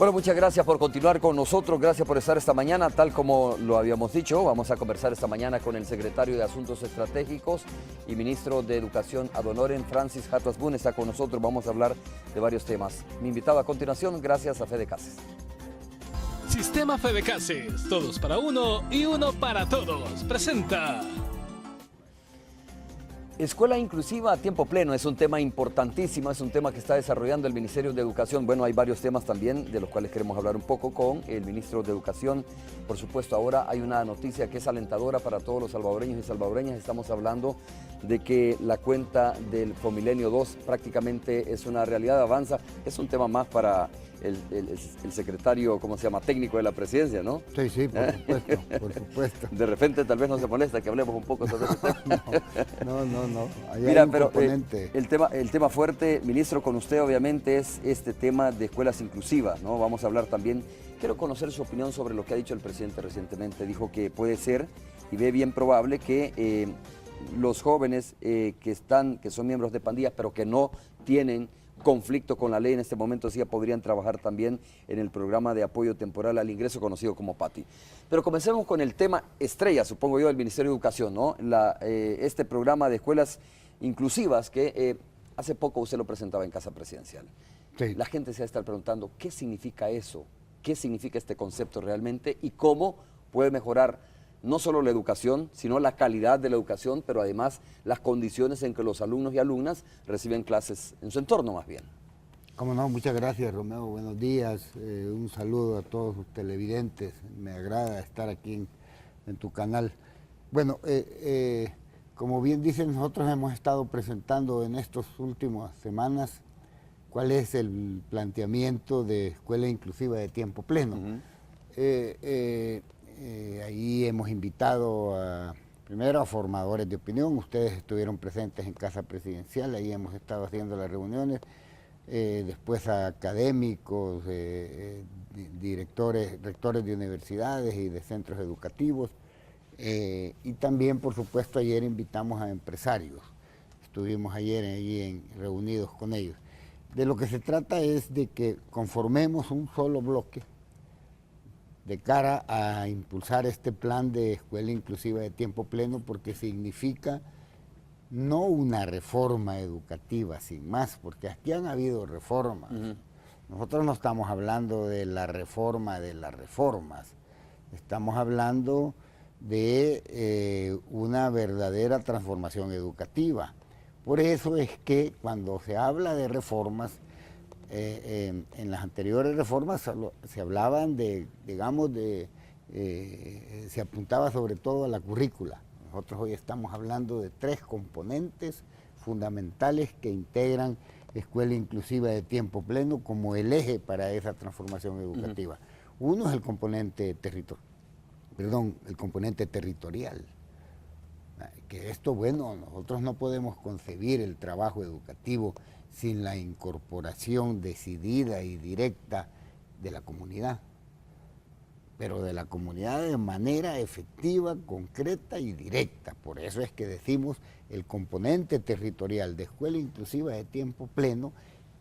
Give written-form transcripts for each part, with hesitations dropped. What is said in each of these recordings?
Bueno, muchas gracias por continuar con nosotros, gracias por estar esta mañana. Tal como lo habíamos dicho, vamos a conversar esta mañana con el secretario de Asuntos Estratégicos y ministro de Educación ad honorem, Francis Hatas Boone, está con nosotros. Vamos a hablar de varios temas. Mi invitado a continuación, gracias a Fede Cases. Sistema Fede Cases, todos para uno y uno para todos. Presenta. Escuela inclusiva a tiempo pleno es un tema importantísimo, es un tema que está desarrollando el Ministerio de Educación. Bueno, hay varios temas también de los cuales queremos hablar un poco con el ministro de Educación. Por supuesto, ahora hay una noticia que es alentadora para todos los salvadoreños y salvadoreñas. Estamos hablando de que la cuenta del Promilenio 2 prácticamente es una realidad, avanza. Es un tema más para el secretario, ¿cómo se llama?, técnico de la presidencia, ¿no? Sí, sí, por supuesto, por supuesto. De repente tal vez no se molesta que hablemos un poco sobre ese tema. No. Ahí Mira, hay un pero componente. el tema fuerte, ministro, con usted obviamente es este tema de escuelas inclusivas, ¿no? Vamos a hablar también, quiero conocer su opinión sobre lo que ha dicho el presidente recientemente. Dijo que puede ser y ve bien probable que los jóvenes que son miembros de pandillas, pero que no tienen conflicto con la ley en este momento, sí podrían trabajar también en el programa de apoyo temporal al ingreso conocido como PATI. Pero comencemos con el tema estrella, supongo yo, del Ministerio de Educación, ¿no? Este programa de escuelas inclusivas que hace poco usted lo presentaba en Casa Presidencial. Sí. La gente se va a estar preguntando, ¿qué significa eso? ¿Qué significa este concepto realmente? ¿Y cómo puede mejorar no solo la educación, sino la calidad de la educación, pero además las condiciones en que los alumnos y alumnas reciben clases en su entorno más bien? Cómo no, muchas gracias, Romeo, buenos días, un saludo a todos sus televidentes, me agrada estar aquí en tu canal. Bueno, como bien dicen, nosotros hemos estado presentando en estas últimas semanas cuál es el planteamiento de escuela inclusiva de tiempo pleno. Ahí hemos invitado primero a formadores de opinión, ustedes estuvieron presentes en Casa Presidencial, ahí hemos estado haciendo las reuniones, después a académicos, rectores de universidades y de centros educativos, y también, por supuesto, ayer invitamos a empresarios, estuvimos ayer allí reunidos con ellos. De lo que se trata es de que conformemos un solo bloque de cara a impulsar este plan de escuela inclusiva de tiempo pleno, porque significa no una reforma educativa sin más, porque aquí han habido reformas. Nosotros no estamos hablando de la reforma de las reformas, estamos hablando de una verdadera transformación educativa. Por eso es que cuando se habla de reformas, en las anteriores reformas se hablaban de, digamos, se apuntaba sobre todo a la currícula. Nosotros hoy estamos hablando de 3 componentes fundamentales que integran escuela inclusiva de tiempo pleno como el eje para esa transformación educativa. Uno es el componente territorial. Que esto, bueno, nosotros no podemos concebir el trabajo educativo sin la incorporación decidida y directa de la comunidad, pero de la comunidad de manera efectiva, concreta y directa. Por eso es que decimos el componente territorial de escuela inclusiva de tiempo pleno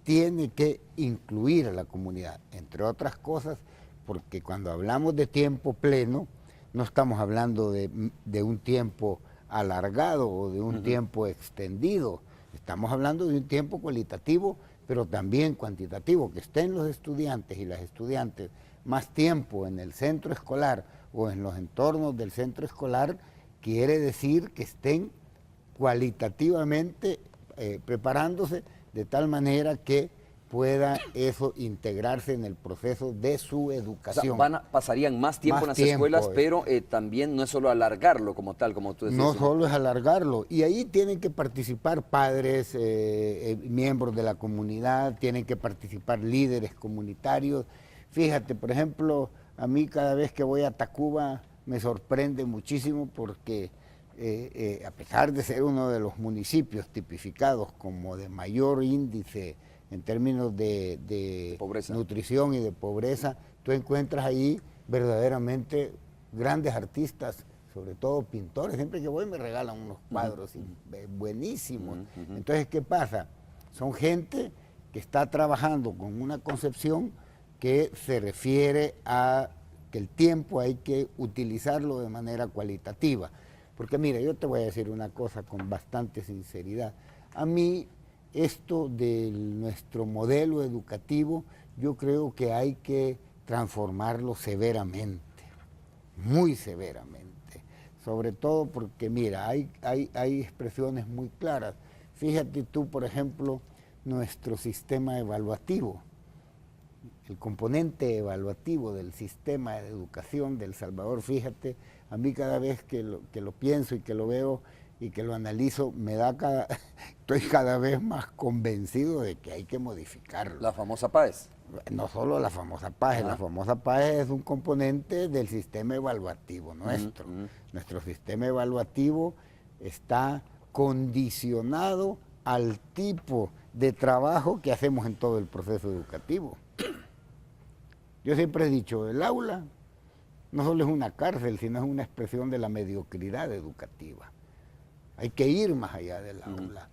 tiene que incluir a la comunidad, entre otras cosas, porque cuando hablamos de tiempo pleno no estamos hablando de un tiempo alargado o de un tiempo extendido. Estamos hablando de un tiempo cualitativo, pero también cuantitativo, que estén los estudiantes y las estudiantes más tiempo en el centro escolar o en los entornos del centro escolar, quiere decir que estén cualitativamente preparándose de tal manera que pueda eso integrarse en el proceso de su educación. O sea, pasarían más tiempo en las escuelas, pero también no es solo alargarlo como tal, como tú decías. No solo es alargarlo, y ahí tienen que participar padres, miembros de la comunidad, tienen que participar líderes comunitarios. Fíjate, por ejemplo, a mí cada vez que voy a Tacuba me sorprende muchísimo porque a pesar de ser uno de los municipios tipificados como de mayor índice en términos de nutrición y de pobreza, tú encuentras ahí verdaderamente grandes artistas, sobre todo pintores. Siempre que voy me regalan unos cuadros buenísimos. Entonces, ¿qué pasa? Son gente que está trabajando con una concepción que se refiere a que el tiempo hay que utilizarlo de manera cualitativa. Porque mira, yo te voy a decir una cosa con bastante sinceridad. A mí esto de nuestro modelo educativo, yo creo que hay que transformarlo severamente, muy severamente. Sobre todo porque, mira, hay expresiones muy claras. Fíjate tú, por ejemplo, nuestro sistema evaluativo. El componente evaluativo del sistema de educación de El Salvador, fíjate, a mí cada vez que lo pienso y que lo veo y que lo analizo, estoy cada vez más convencido de que hay que modificarlo. La famosa PAES. No solo la famosa PAES, la famosa PAES es un componente del sistema evaluativo nuestro. Nuestro sistema evaluativo está condicionado al tipo de trabajo que hacemos en todo el proceso educativo. Yo siempre he dicho, el aula no solo es una cárcel, sino es una expresión de la mediocridad educativa. Hay que ir más allá del aula.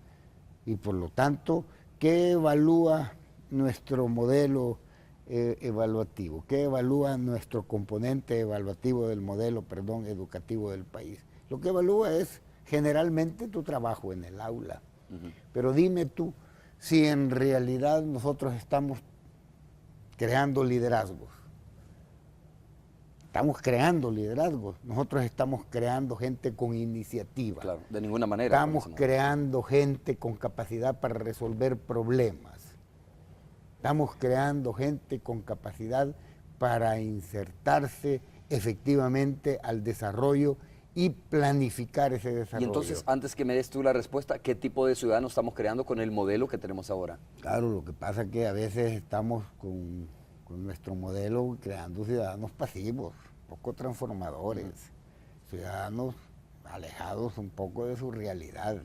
Y por lo tanto, ¿qué evalúa nuestro modelo evaluativo? ¿Qué evalúa nuestro componente evaluativo del modelo, educativo del país? Lo que evalúa es generalmente tu trabajo en el aula. Pero dime tú, si en realidad nosotros estamos creando liderazgos. Estamos creando liderazgos. Nosotros estamos creando gente con iniciativa. Claro, de ninguna manera. Estamos creando gente con capacidad para resolver problemas. Estamos creando gente con capacidad para insertarse efectivamente al desarrollo y planificar ese desarrollo. Y entonces, antes que me des tú la respuesta, ¿qué tipo de ciudadanos estamos creando con el modelo que tenemos ahora? Claro, lo que pasa es que a veces estamos con nuestro modelo creando ciudadanos pasivos, poco transformadores, ciudadanos alejados un poco de su realidad.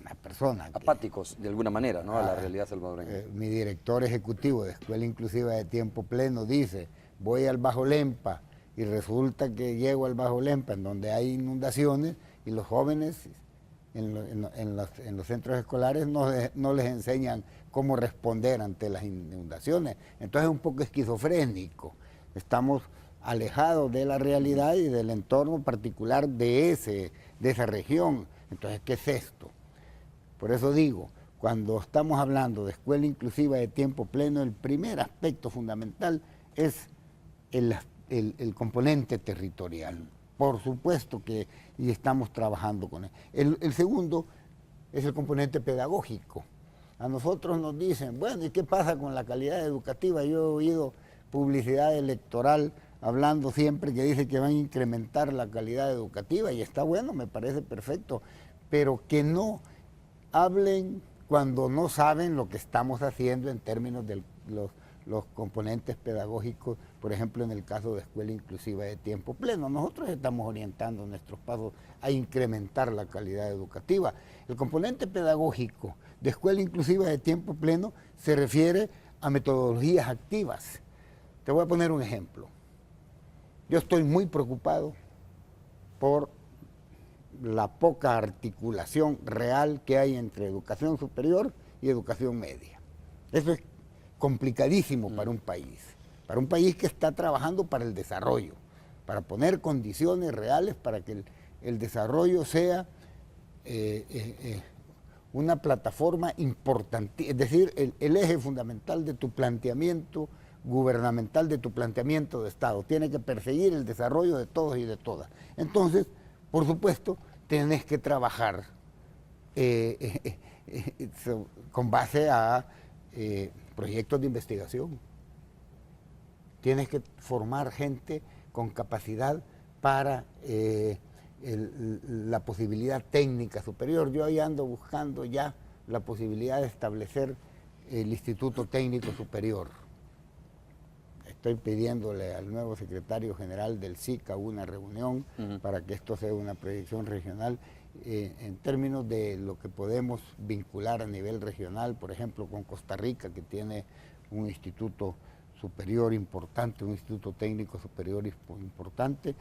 Una persona apáticos de alguna manera, ¿no? A la realidad salvadoreña. Mi director ejecutivo de Escuela Inclusiva de Tiempo Pleno dice, voy al Bajo Lempa y resulta que llego al Bajo Lempa en donde hay inundaciones y los jóvenes en los centros escolares no les enseñan cómo responder ante las inundaciones. Entonces es un poco esquizofrénico. Estamos alejados de la realidad y del entorno particular de esa región. Entonces, ¿qué es esto? Por eso digo, cuando estamos hablando de escuela inclusiva de tiempo pleno, el primer aspecto fundamental es el componente territorial. Por supuesto que y estamos trabajando con él. El segundo es el componente pedagógico. A nosotros nos dicen, bueno, ¿y qué pasa con la calidad educativa? Yo he oído publicidad electoral hablando siempre que dice que van a incrementar la calidad educativa y está bueno, me parece perfecto, pero que no hablen cuando no saben lo que estamos haciendo en términos de los componentes pedagógicos, por ejemplo, en el caso de Escuela Inclusiva de Tiempo Pleno. Nosotros estamos orientando nuestros pasos a incrementar la calidad educativa. El componente pedagógico de Escuela Inclusiva de Tiempo Pleno se refiere a metodologías activas. Te voy a poner un ejemplo. Yo estoy muy preocupado por la poca articulación real que hay entre educación superior y educación media. Eso es complicadísimo para un país que está trabajando para el desarrollo, para poner condiciones reales para que el desarrollo sea una plataforma importante, es decir, el eje fundamental de tu planteamiento gubernamental, de tu planteamiento de Estado. Tiene que perseguir el desarrollo de todos y de todas. Entonces, por supuesto, tienes que trabajar con base a proyectos de investigación. Tienes que formar gente con capacidad para la posibilidad técnica superior. Yo ahí ando buscando ya la posibilidad de establecer el Instituto Técnico Superior. Estoy pidiéndole al nuevo secretario general del SICA una reunión para que esto sea una proyección regional en términos de lo que podemos vincular a nivel regional, por ejemplo, con Costa Rica, que tiene un instituto superior importante, un instituto técnico superior importante,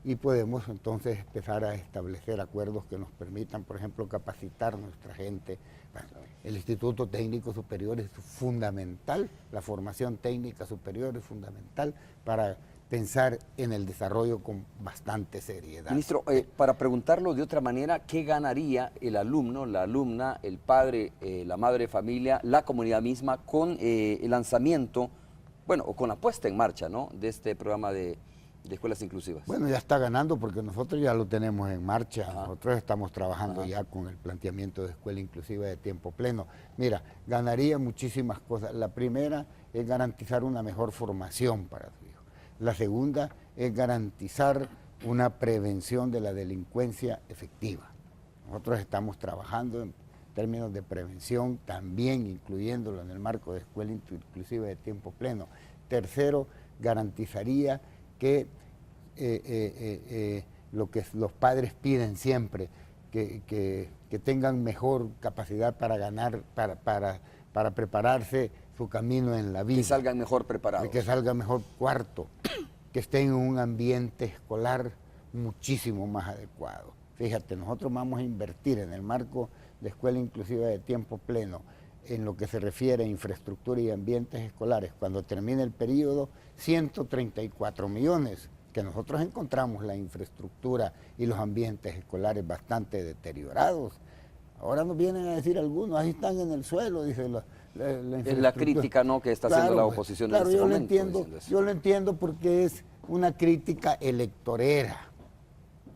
y podemos entonces empezar a establecer acuerdos que nos permitan, por ejemplo, capacitar a nuestra gente. Bueno, el Instituto Técnico Superior es fundamental, la formación técnica superior es fundamental para pensar en el desarrollo con bastante seriedad. Ministro, para preguntarlo de otra manera, ¿qué ganaría el alumno, la alumna, el padre, la madre de familia, la comunidad misma con el lanzamiento, bueno, o con la puesta en marcha, ¿no?, de este programa de escuelas inclusivas? Bueno, ya está ganando porque nosotros ya lo tenemos en marcha. Ajá. Nosotros estamos trabajando ya con el planteamiento de escuela inclusiva de tiempo pleno. Mira, ganaría muchísimas cosas. La primera es garantizar una mejor formación para su hijo. La segunda es garantizar una prevención de la delincuencia efectiva. Nosotros estamos trabajando en términos de prevención, también incluyéndolo en el marco de escuela inclusiva de tiempo pleno. Tercero, garantizaría que lo que los padres piden siempre, que tengan mejor capacidad para ganar, para prepararse su camino en la vida. Que salgan mejor preparados. Que salgan mejor. Cuarto, que estén en un ambiente escolar muchísimo más adecuado. Fíjate, nosotros vamos a invertir en el marco de escuela inclusiva de tiempo pleno, en lo que se refiere a infraestructura y ambientes escolares, cuando termine el periodo, 134 millones, que nosotros encontramos la infraestructura y los ambientes escolares bastante deteriorados. Ahora nos vienen a decir algunos, ahí están en el suelo, dice es la crítica, ¿no?, que está haciendo la oposición en este momento. Yo lo entiendo porque es una crítica electorera,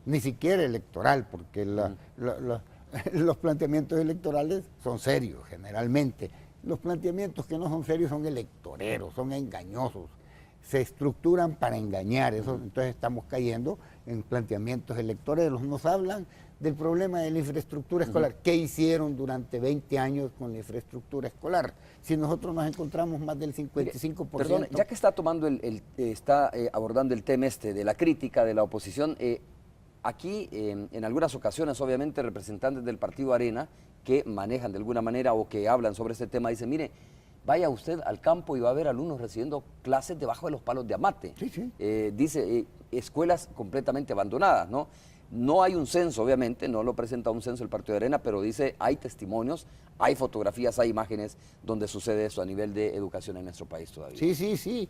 ni siquiera electoral, porque los planteamientos electorales son serios generalmente. Los planteamientos que no son serios son electoreros, son engañosos, se estructuran para engañar. Entonces estamos cayendo en planteamientos electoreros. Nos hablan del problema de la infraestructura escolar. ¿Qué hicieron durante 20 años con la infraestructura escolar? Si nosotros nos encontramos más del 55%. Perdón, ya que está tomando abordando el tema de la crítica de la oposición, aquí en algunas ocasiones, obviamente, representantes del partido Arena que manejan de alguna manera o que hablan sobre este tema dicen, mire, vaya usted al campo y va a ver alumnos recibiendo clases debajo de los palos de amate. Sí, sí. Dice, escuelas completamente abandonadas, ¿no? No hay un censo, obviamente, no lo presenta un censo el Partido de Arena, pero dice, hay testimonios, hay fotografías, hay imágenes donde sucede eso a nivel de educación en nuestro país todavía. Sí.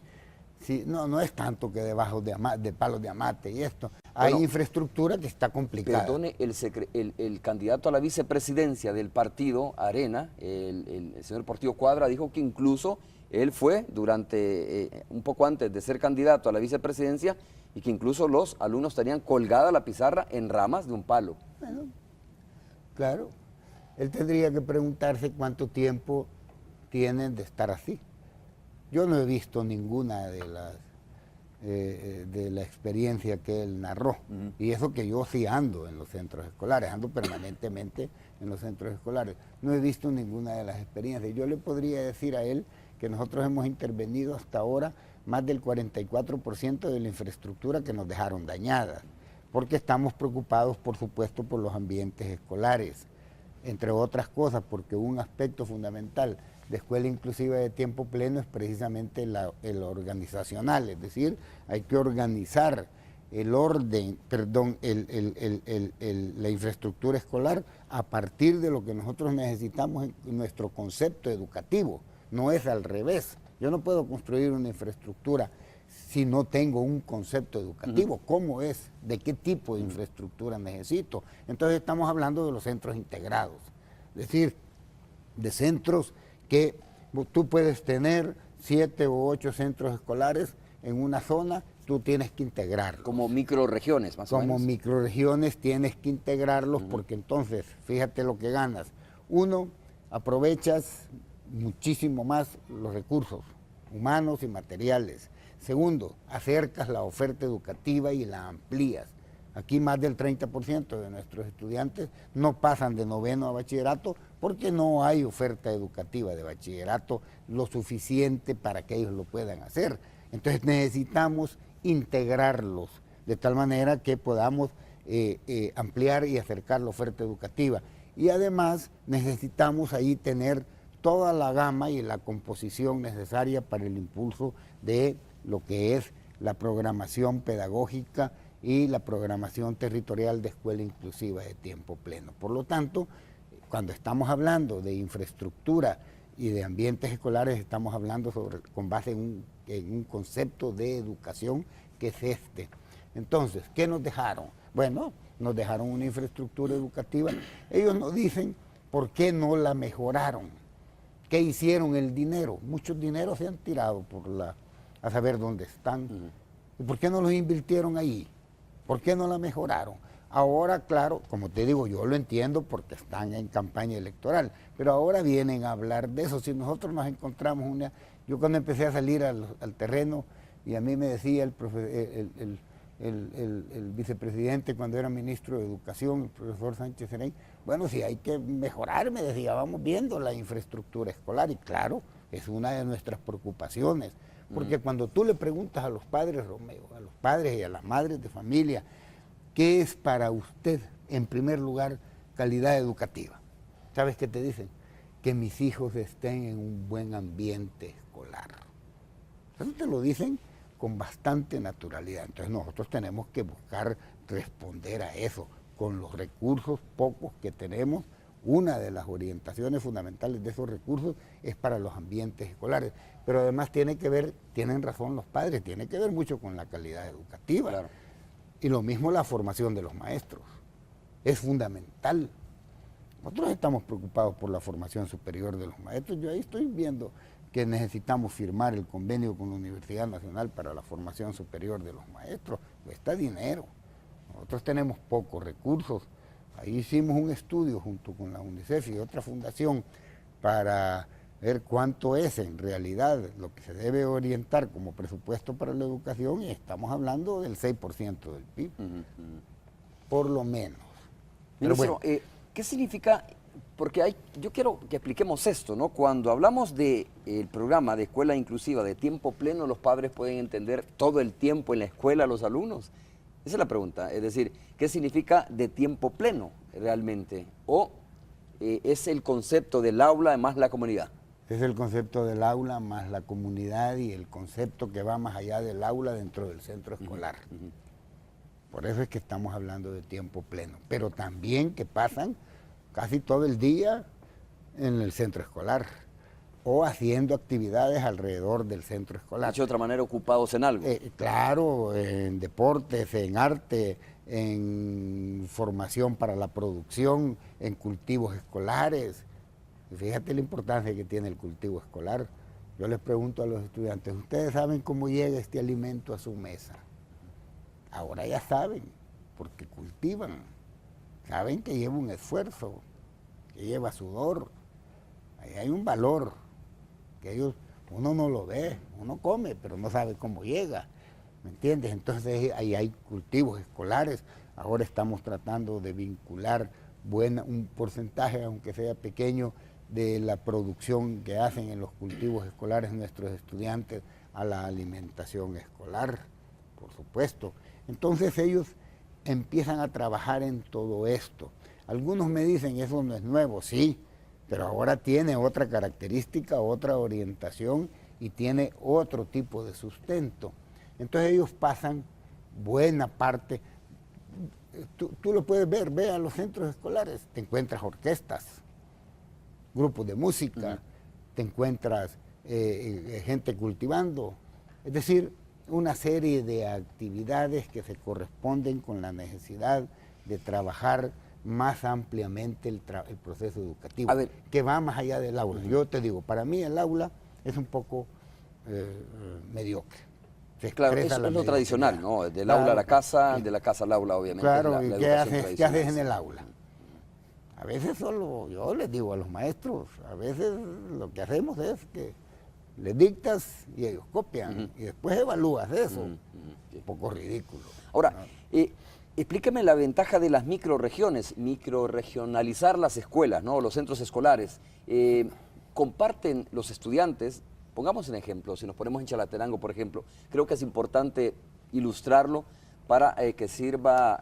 No es tanto que debajo de palos de amate y esto. Hay infraestructura que está complicada. Perdone, el candidato a la vicepresidencia del partido Arena, el señor Portillo Cuadra, dijo que incluso él fue un poco antes de ser candidato a la vicepresidencia y que incluso los alumnos tenían colgada la pizarra en ramas de un palo. Bueno, claro. Él tendría que preguntarse cuánto tiempo tienen de estar así. Yo no he visto ninguna de la experiencia que él narró. Y eso que yo sí ando en los centros escolares, ando permanentemente en los centros escolares. No he visto ninguna de las experiencias. Yo le podría decir a él que nosotros hemos intervenido hasta ahora más del 44% de la infraestructura que nos dejaron dañada, porque estamos preocupados, por supuesto, por los ambientes escolares, entre otras cosas, porque un aspecto fundamental de escuela inclusiva de tiempo pleno es precisamente el organizacional, es decir, hay que organizar la infraestructura escolar a partir de lo que nosotros necesitamos en nuestro concepto educativo, no es al revés. Yo no puedo construir una infraestructura si no tengo un concepto educativo. ¿Cómo es? ¿De qué tipo de infraestructura necesito? Entonces estamos hablando de los centros integrados, es decir, de centros que tú puedes tener 7 o 8 centros escolares en una zona, tú tienes que integrarlos. Como microrregiones, más o menos. Como microrregiones tienes que integrarlos porque entonces, fíjate lo que ganas. Uno, aprovechas muchísimo más los recursos humanos y materiales. Segundo, acercas la oferta educativa y la amplías. Aquí más del 30% de nuestros estudiantes no pasan de noveno a bachillerato porque no hay oferta educativa de bachillerato lo suficiente para que ellos lo puedan hacer. Entonces necesitamos integrarlos de tal manera que podamos ampliar y acercar la oferta educativa. Y además necesitamos ahí tener toda la gama y la composición necesaria para el impulso de lo que es la programación pedagógica y la programación territorial de escuela inclusiva de tiempo pleno. Por lo tanto, cuando estamos hablando de infraestructura y de ambientes escolares, estamos hablando con base en un concepto de educación que es este. Entonces, ¿qué nos dejaron? Bueno, nos dejaron una infraestructura educativa. Ellos nos dicen por qué no la mejoraron, qué hicieron el dinero. Muchos dineros se han tirado a saber dónde están. ¿Y por qué no los invirtieron ahí? ¿Por qué no la mejoraron? Ahora, claro, como te digo, yo lo entiendo porque están en campaña electoral, pero ahora vienen a hablar de eso. Si nosotros nos encontramos yo cuando empecé a salir al terreno, y a mí me decía el vicepresidente cuando era ministro de Educación, el profesor Sánchez Serén, bueno, si hay que mejorar, me decía, vamos viendo la infraestructura escolar, y claro, es una de nuestras preocupaciones, porque cuando tú le preguntas a los padres, Romeo, a los padres y a las madres de familia, ¿qué es para usted, en primer lugar, calidad educativa? ¿Sabes qué te dicen? Que mis hijos estén en un buen ambiente escolar. Eso te lo dicen con bastante naturalidad. Entonces nosotros tenemos que buscar responder a eso con los recursos pocos que tenemos. Una de las orientaciones fundamentales de esos recursos es para los ambientes escolares, pero además tienen razón los padres, tiene que ver mucho con la calidad educativa. Claro. Y lo mismo la formación de los maestros, es fundamental. Nosotros estamos preocupados por la formación superior de los maestros. Yo ahí estoy viendo que necesitamos firmar el convenio con la Universidad Nacional para la formación superior de los maestros. Cuesta dinero. Nosotros tenemos pocos recursos. Ahí hicimos un estudio junto con la UNICEF y otra fundación para ver cuánto es en realidad lo que se debe orientar como presupuesto para la educación, y estamos hablando del 6% del PIB, por lo menos. Ministro, bueno, ¿qué significa? Porque yo quiero que expliquemos esto, ¿no? Cuando hablamos del programa de escuela inclusiva de tiempo pleno, los padres pueden entender todo el tiempo en la escuela a los alumnos. Esa es la pregunta, es decir, ¿qué significa de tiempo pleno realmente? ¿O es el concepto del aula más la comunidad? Es el concepto del aula más la comunidad y el concepto que va más allá del aula dentro del centro escolar. Por eso es que estamos hablando de tiempo pleno, pero también que pasan casi todo el día en el centro escolar o haciendo actividades alrededor del centro escolar. De otra manera, ocupados en algo. Claro, en deportes, en arte, en formación para la producción, en cultivos escolares. Y fíjate la importancia que tiene el cultivo escolar. Yo les pregunto a los estudiantes, ¿ustedes saben cómo llega este alimento a su mesa? Ahora ya saben, porque cultivan. Saben que lleva un esfuerzo, que lleva sudor. Ahí hay un valor, que uno no lo ve, uno come, pero no sabe cómo llega. ¿Me entiendes? Entonces ahí hay cultivos escolares. Ahora estamos tratando de vincular un porcentaje, aunque sea pequeño, de la producción que hacen en los cultivos escolares nuestros estudiantes a la alimentación escolar, por supuesto. Entonces ellos empiezan a trabajar en todo esto. Algunos me dicen, eso no es nuevo, sí, pero ahora tiene otra característica, otra orientación y tiene otro tipo de sustento. Entonces ellos pasan buena parte, tú lo puedes ver, ve a los centros escolares, te encuentras orquestas, grupos de música, te encuentras gente cultivando, es decir, una serie de actividades que se corresponden con la necesidad de trabajar más ampliamente el proceso educativo, que va más allá del aula. Yo te digo, para mí el aula es un poco mediocre. Claro, eso es lo tradicional, ¿no? Del aula a la casa, de la casa al aula, obviamente. Claro, ¿y qué haces en el aula? A veces solo, yo les digo a los maestros, a veces lo que hacemos es que les dictas y ellos copian, y después evalúas eso. Un poco ridículo. Ahora, explíqueme la ventaja de las microrregiones, microregionalizar las escuelas, ¿no? Los centros escolares. Comparten los estudiantes, pongamos un ejemplo, si nos ponemos en Chalatenango, por ejemplo, creo que es importante ilustrarlo para que sirva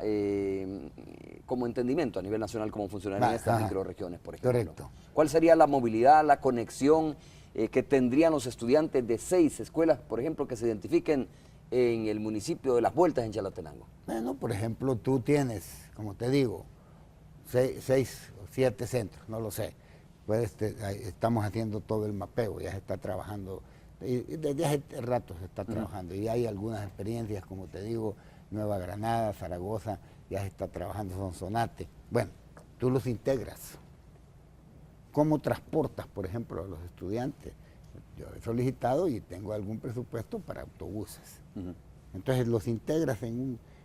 como entendimiento a nivel nacional cómo funcionarían estas microrregiones, por ejemplo. Correcto. ¿Cuál sería la movilidad, la conexión que tendrían los estudiantes de 6 escuelas, por ejemplo, que se identifiquen en el municipio de Las Vueltas en Chalatenango? Bueno, por ejemplo, tú tienes, como te digo, 6 o 7 centros, no lo sé. Estamos haciendo todo el mapeo, ya se está trabajando, y desde hace rato se está trabajando, y hay algunas experiencias, como te digo, Nueva Granada, Zaragoza, ya se está trabajando, Sonsonate. Bueno, tú los integras. ¿Cómo transportas, por ejemplo, a los estudiantes? Yo he solicitado y tengo algún presupuesto para autobuses. Entonces los integras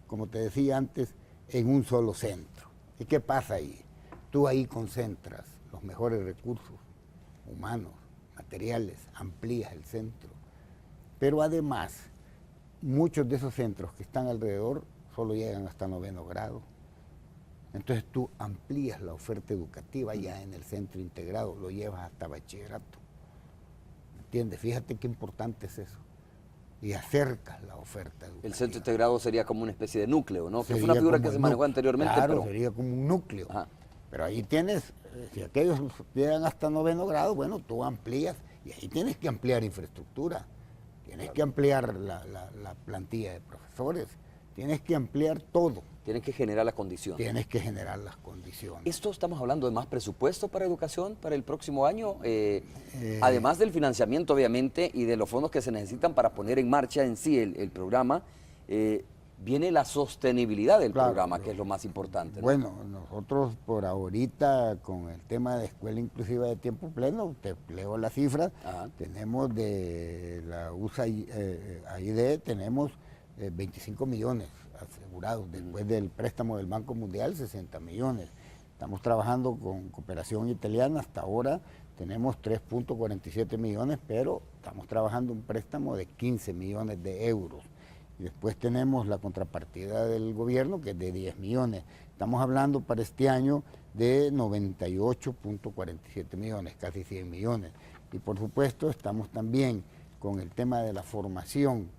como te decía antes, en un solo centro. ¿Y qué pasa ahí? Tú ahí concentras los mejores recursos humanos, materiales, amplías el centro. Pero además, muchos de esos centros que están alrededor solo llegan hasta 9º grado. Entonces tú amplías la oferta educativa ya en el centro integrado, lo llevas hasta bachillerato. ¿Entiendes? Fíjate qué importante es eso. Y acercas la oferta educativa. El centro integrado sería como una especie de núcleo, ¿no? Que Sería fue una figura como que se el manejó núcleo. anteriormente. Claro, pero sería como un núcleo. Ajá. Pero ahí tienes, si aquellos llegan hasta 9º grado, bueno, tú amplías, y ahí tienes que ampliar infraestructura, tienes que ampliar la plantilla de profesores, tienes que ampliar todo. Tienes que generar la condición. Tienes que generar las condiciones. ¿Esto estamos hablando de más presupuesto para educación para el próximo año? Además del financiamiento, obviamente, y de los fondos que se necesitan para poner en marcha en sí el programa, viene la sostenibilidad del programa, que es lo más importante, ¿no? Bueno, nosotros por ahorita, con el tema de escuela inclusiva de tiempo pleno, te leo las cifras, tenemos de la USAID, tenemos 25 millones asegurados, después del préstamo del Banco Mundial, 60 millones. Estamos trabajando con Cooperación Italiana, hasta ahora tenemos 3.47 millones, pero estamos trabajando un préstamo de 15 millones de euros. Y después tenemos la contrapartida del gobierno, que es de 10 millones. Estamos hablando para este año de 98.47 millones, casi 100 millones. Y por supuesto estamos también con el tema de la formación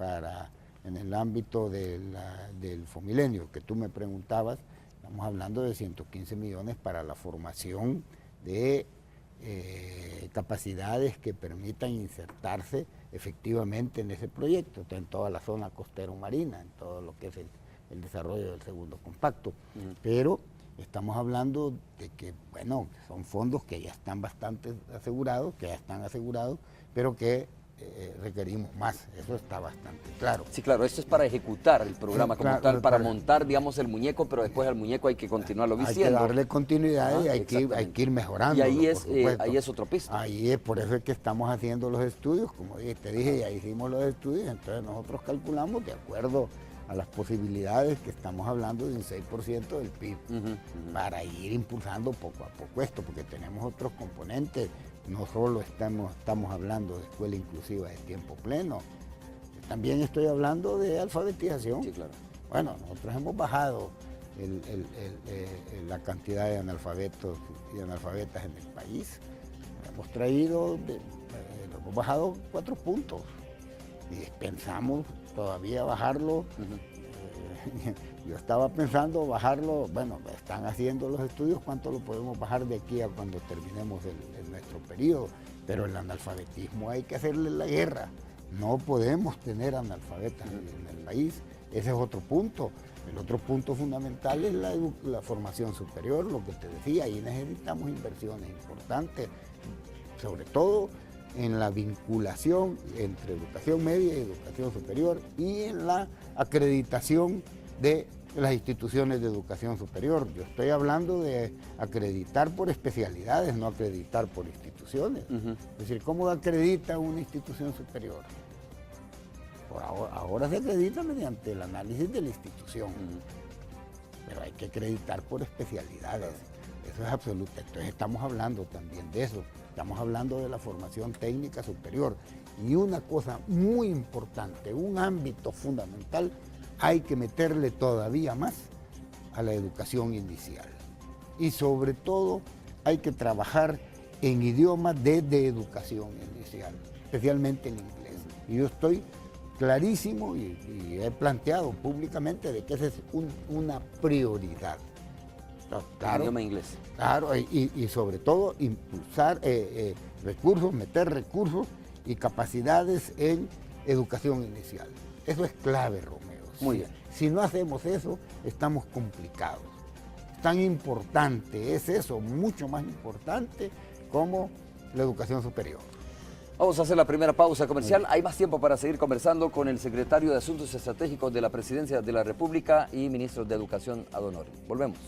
en el ámbito del Fomilenio, que tú me preguntabas. Estamos hablando de 115 millones para la formación de capacidades que permitan insertarse efectivamente en ese proyecto, en toda la zona costero-marina, en todo lo que es el desarrollo del segundo compacto. Pero estamos hablando de que, bueno, son fondos que ya están bastante asegurados, pero que requerimos más, eso está bastante claro. Sí, claro, esto es para ejecutar el programa como Claro, tal, para claro. montar, digamos, el muñeco, pero después al muñeco hay que continuarlo vistiendo. Hay que darle continuidad y hay exactamente. que ir mejorando. Y ahí es otra pista. Ahí es, por eso es que estamos haciendo los estudios, como te dije, ya hicimos los estudios, entonces nosotros calculamos de acuerdo a las posibilidades que estamos hablando de un 6% del PIB, para ir impulsando poco a poco esto, porque tenemos otros componentes. No solo estamos hablando de escuela inclusiva de tiempo pleno, también estoy hablando de alfabetización. Sí, claro. Bueno, nosotros hemos bajado la cantidad de analfabetos y analfabetas en el país. Hemos hemos bajado 4 puntos y pensamos todavía bajarlo. Yo estaba pensando bajarlo, bueno, están haciendo los estudios, cuánto lo podemos bajar de aquí a cuando terminemos nuestro periodo, pero el analfabetismo hay que hacerle la guerra, no podemos tener analfabetas en el país, ese es otro punto. El otro punto fundamental es la formación superior, lo que te decía, y necesitamos inversiones importantes, sobre todo en la vinculación entre educación media y educación superior y en la acreditación de las instituciones de educación superior. Yo estoy hablando de acreditar por especialidades, no acreditar por instituciones. Es decir, ¿cómo acredita una institución superior? Ahora se acredita mediante el análisis de la institución, pero hay que acreditar por especialidades. Eso es absoluto. Entonces estamos hablando también de eso. Estamos hablando de la formación técnica superior. Y una cosa muy importante, un ámbito fundamental, hay que meterle todavía más a la educación inicial. Y sobre todo hay que trabajar en idiomas desde educación inicial, especialmente en inglés. Y yo estoy clarísimo y he planteado públicamente de que esa es una prioridad. Claro, el idioma inglés. Claro, y sobre todo impulsar recursos, meter recursos y capacidades en educación inicial. Eso es clave, Romeo. Muy bien. Si no hacemos eso, estamos complicados. Tan importante es eso, mucho más importante como la educación superior. Vamos a hacer la primera pausa comercial. Hay más tiempo para seguir conversando con el secretario de Asuntos Estratégicos de la Presidencia de la República y ministro de Educación ad honorem. Volvemos.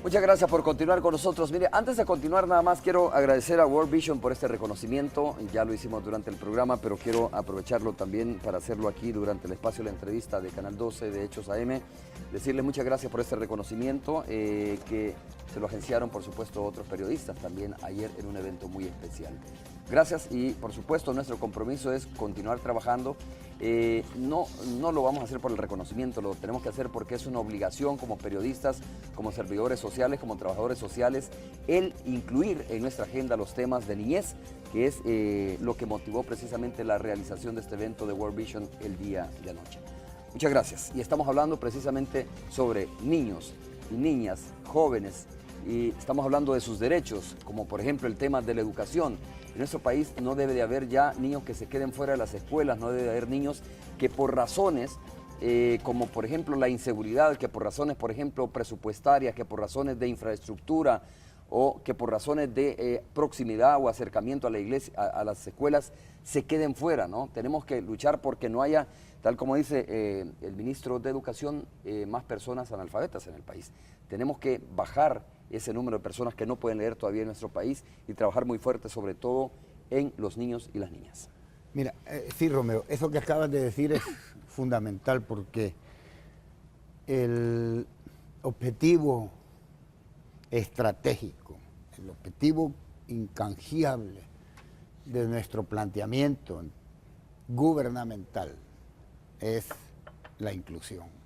Muchas gracias por continuar con nosotros. Mire, antes de continuar nada más quiero agradecer a World Vision por este reconocimiento. Ya lo hicimos durante el programa, pero quiero aprovecharlo también para hacerlo aquí durante el espacio de la entrevista de Canal 12 de Hechos AM. Decirles muchas gracias por este reconocimiento que se lo agenciaron, por supuesto, otros periodistas también ayer en un evento muy especial. Gracias y, por supuesto, nuestro compromiso es continuar trabajando. No lo vamos a hacer por el reconocimiento, lo tenemos que hacer porque es una obligación como periodistas, como servidores sociales, como trabajadores sociales, el incluir en nuestra agenda los temas de niñez, que es lo que motivó precisamente la realización de este evento de World Vision el día de anoche. Muchas gracias. Y estamos hablando precisamente sobre niños y niñas, jóvenes, y estamos hablando de sus derechos, como por ejemplo el tema de la educación. En nuestro país no debe de haber ya niños que se queden fuera de las escuelas, no debe de haber niños que por razones como por ejemplo la inseguridad, que por razones por ejemplo presupuestarias, que por razones de infraestructura o que por razones de proximidad o acercamiento a la iglesia, a las escuelas, se queden fuera, ¿no? Tenemos que luchar porque no haya, tal como dice el ministro de Educación, más personas analfabetas en el país. Tenemos que bajar ese número de personas que no pueden leer todavía en nuestro país y trabajar muy fuerte, sobre todo en los niños y las niñas. Mira, sí, Romeo, eso que acabas de decir es fundamental porque el objetivo estratégico, el objetivo incanjeable de nuestro planteamiento gubernamental es la inclusión.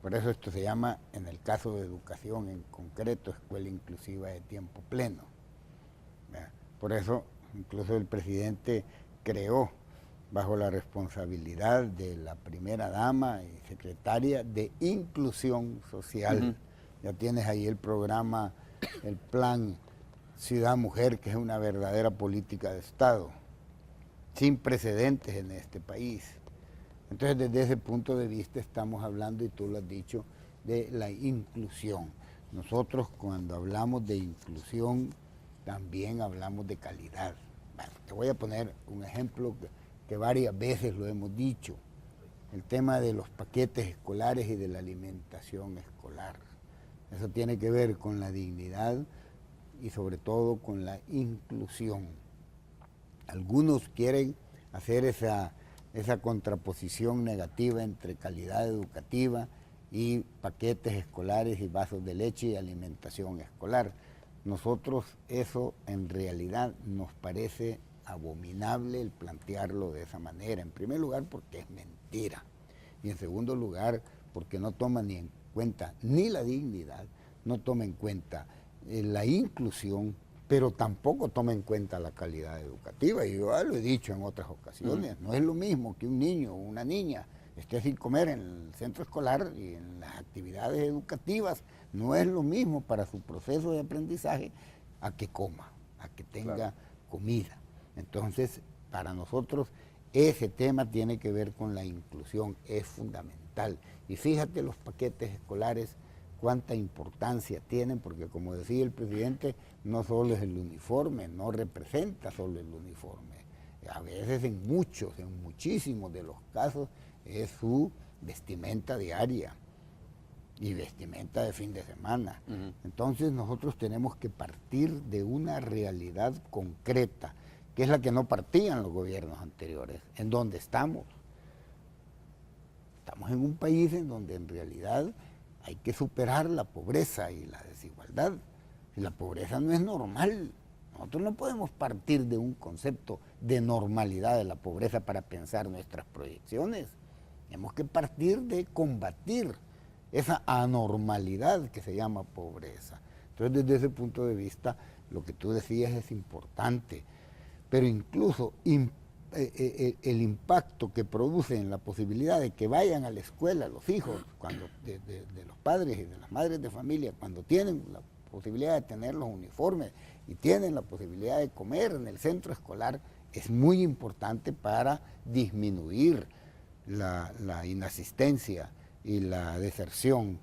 Por eso esto se llama, en el caso de educación en concreto, escuela inclusiva de tiempo pleno. Por eso incluso el presidente creó, bajo la responsabilidad de la primera dama y secretaria de Inclusión Social. Ya tienes ahí el programa, el plan Ciudad Mujer, que es una verdadera política de Estado, sin precedentes en este país. Entonces, desde ese punto de vista estamos hablando, y tú lo has dicho, de la inclusión. Nosotros cuando hablamos de inclusión también hablamos de calidad. Bueno, te voy a poner un ejemplo que varias veces lo hemos dicho, el tema de los paquetes escolares y de la alimentación escolar. Eso tiene que ver con la dignidad y sobre todo con la inclusión. Algunos quieren hacer esa contraposición negativa entre calidad educativa y paquetes escolares y vasos de leche y alimentación escolar. Nosotros eso en realidad nos parece abominable el plantearlo de esa manera. En primer lugar porque es mentira y en segundo lugar porque no toma ni en cuenta ni la dignidad, no toma en cuenta la inclusión, pero tampoco toma en cuenta la calidad educativa. Y yo ya lo he dicho en otras ocasiones, no es lo mismo que un niño o una niña esté sin comer en el centro escolar y en las actividades educativas, no es lo mismo para su proceso de aprendizaje a que coma, a que tenga comida. Entonces, para nosotros ese tema tiene que ver con la inclusión, es fundamental. Y fíjate los paquetes escolares, cuánta importancia tienen, porque como decía el presidente, no solo es el uniforme, no representa solo el uniforme. A veces en muchísimos de los casos, es su vestimenta diaria y vestimenta de fin de semana. Entonces nosotros tenemos que partir de una realidad concreta, que es la que no partían los gobiernos anteriores. ¿En dónde estamos? Estamos en un país en donde en realidad hay que superar la pobreza y la desigualdad. Y la pobreza no es normal. Nosotros no podemos partir de un concepto de normalidad de la pobreza para pensar nuestras proyecciones. Tenemos que partir de combatir esa anormalidad que se llama pobreza. Entonces, desde ese punto de vista, lo que tú decías es importante, pero incluso el impacto que produce en la posibilidad de que vayan a la escuela los hijos de los padres y de las madres de familia, cuando tienen la posibilidad de tener los uniformes y tienen la posibilidad de comer en el centro escolar, es muy importante para disminuir la inasistencia y la deserción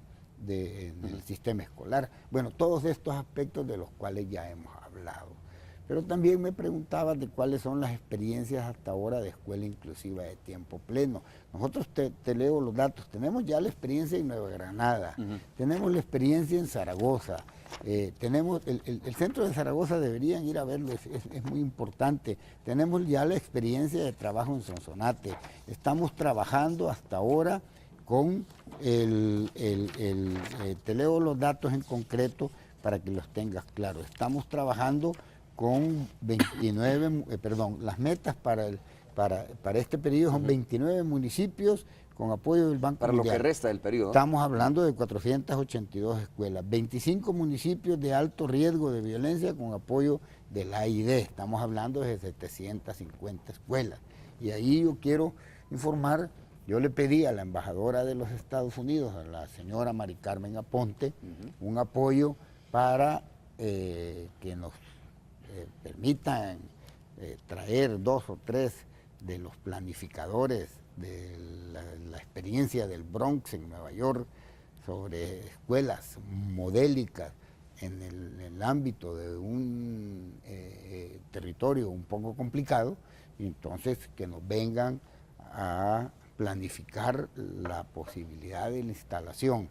en el sistema escolar. Bueno, todos estos aspectos de los cuales ya hemos hablado. Pero también me preguntaba de cuáles son las experiencias hasta ahora de escuela inclusiva de tiempo pleno. Nosotros, te leo los datos, tenemos ya la experiencia en Nueva Granada, tenemos la experiencia en Zaragoza, tenemos el centro de Zaragoza, deberían ir a verlo, es muy importante. Tenemos ya la experiencia de trabajo en Sonsonate, estamos trabajando hasta ahora con te leo los datos en concreto para que los tengas claros. Estamos trabajando con 29, las metas para este periodo son 29 municipios con apoyo del Banco Mundial. Para lo que resta del periodo. Estamos hablando de 482 escuelas, 25 municipios de alto riesgo de violencia con apoyo del AID. Estamos hablando de 750 escuelas. Y ahí yo quiero informar, yo le pedí a la embajadora de los Estados Unidos, a la señora Mari Carmen Aponte, un apoyo para que nos permitan traer 2 o 3 de los planificadores de la experiencia del Bronx en Nueva York sobre escuelas modélicas en el ámbito de un territorio un poco complicado, y entonces que nos vengan a planificar la posibilidad de la instalación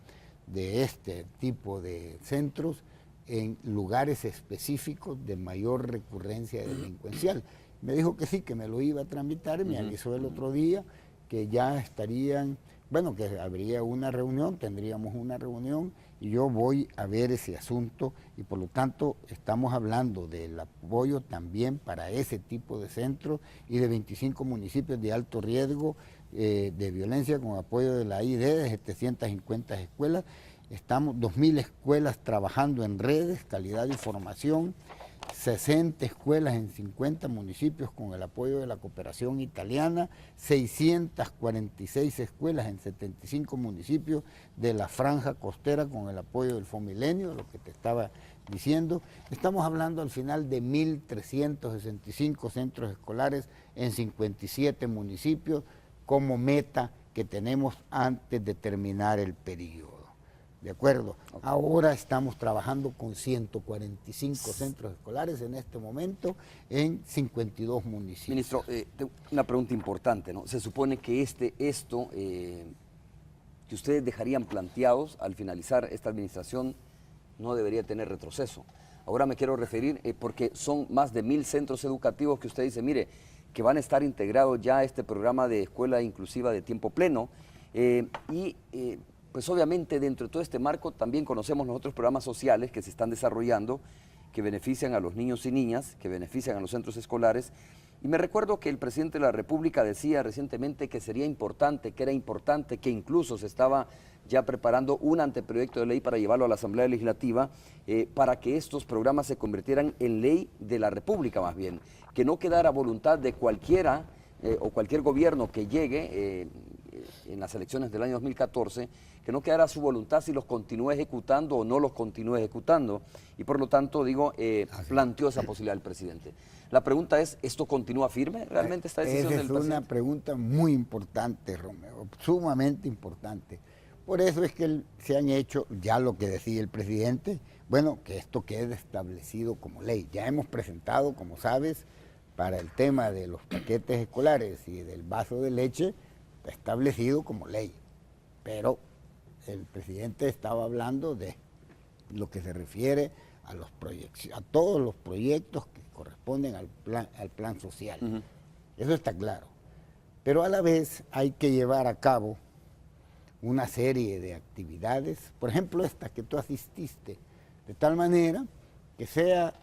de este tipo de centros en lugares específicos de mayor recurrencia delincuencial. Me dijo que sí, que me lo iba a tramitar, me avisó el otro día que ya estarían, bueno, que habría una reunión, tendríamos una reunión, y yo voy a ver ese asunto, y por lo tanto estamos hablando del apoyo también para ese tipo de centros y de 25 municipios de alto riesgo de violencia con apoyo de la AID, de 750 escuelas. Estamos 2.000 escuelas trabajando en redes, calidad de información, 60 escuelas en 50 municipios con el apoyo de la cooperación italiana, 646 escuelas en 75 municipios de la franja costera con el apoyo del Fomilenio, lo que te estaba diciendo. Estamos hablando al final de 1.365 centros escolares en 57 municipios como meta que tenemos antes de terminar el periodo. ¿De acuerdo? Okay. Ahora estamos trabajando con 145 centros escolares en este momento en 52 municipios. Ministro, una pregunta importante, ¿no? Se supone que esto que ustedes dejarían planteados al finalizar esta administración no debería tener retroceso. Ahora me quiero referir porque son más de 1.000 centros educativos que usted dice, mire, que van a estar integrados ya a este programa de escuela inclusiva de tiempo pleno pues obviamente dentro de todo este marco también conocemos los otros programas sociales que se están desarrollando, que benefician a los niños y niñas, que benefician a los centros escolares. Y me recuerdo que el presidente de la República decía recientemente que sería importante, que era importante, que incluso se estaba ya preparando un anteproyecto de ley para llevarlo a la Asamblea Legislativa, para que estos programas se convirtieran en ley de la República más bien, que no quedara voluntad de cualquiera o cualquier gobierno que llegue en las elecciones del año 2014, que no quedara su voluntad si los continúa ejecutando o no los continúa ejecutando, y por lo tanto, digo, planteó esa posibilidad el presidente. La pregunta es, ¿esto continúa firme realmente esta decisión del presidente? Esa es una pregunta muy importante, Romeo, sumamente importante. Por eso es que se han hecho ya lo que decía el presidente, bueno, que esto quede establecido como ley. Ya hemos presentado, como sabes, para el tema de los paquetes escolares y del vaso de leche, establecido como ley, pero el presidente estaba hablando de lo que se refiere a los proyectos, a todos los proyectos que corresponden al plan social. Eso está claro. Pero a la vez hay que llevar a cabo una serie de actividades, por ejemplo esta que tú asististe, de tal manera que sea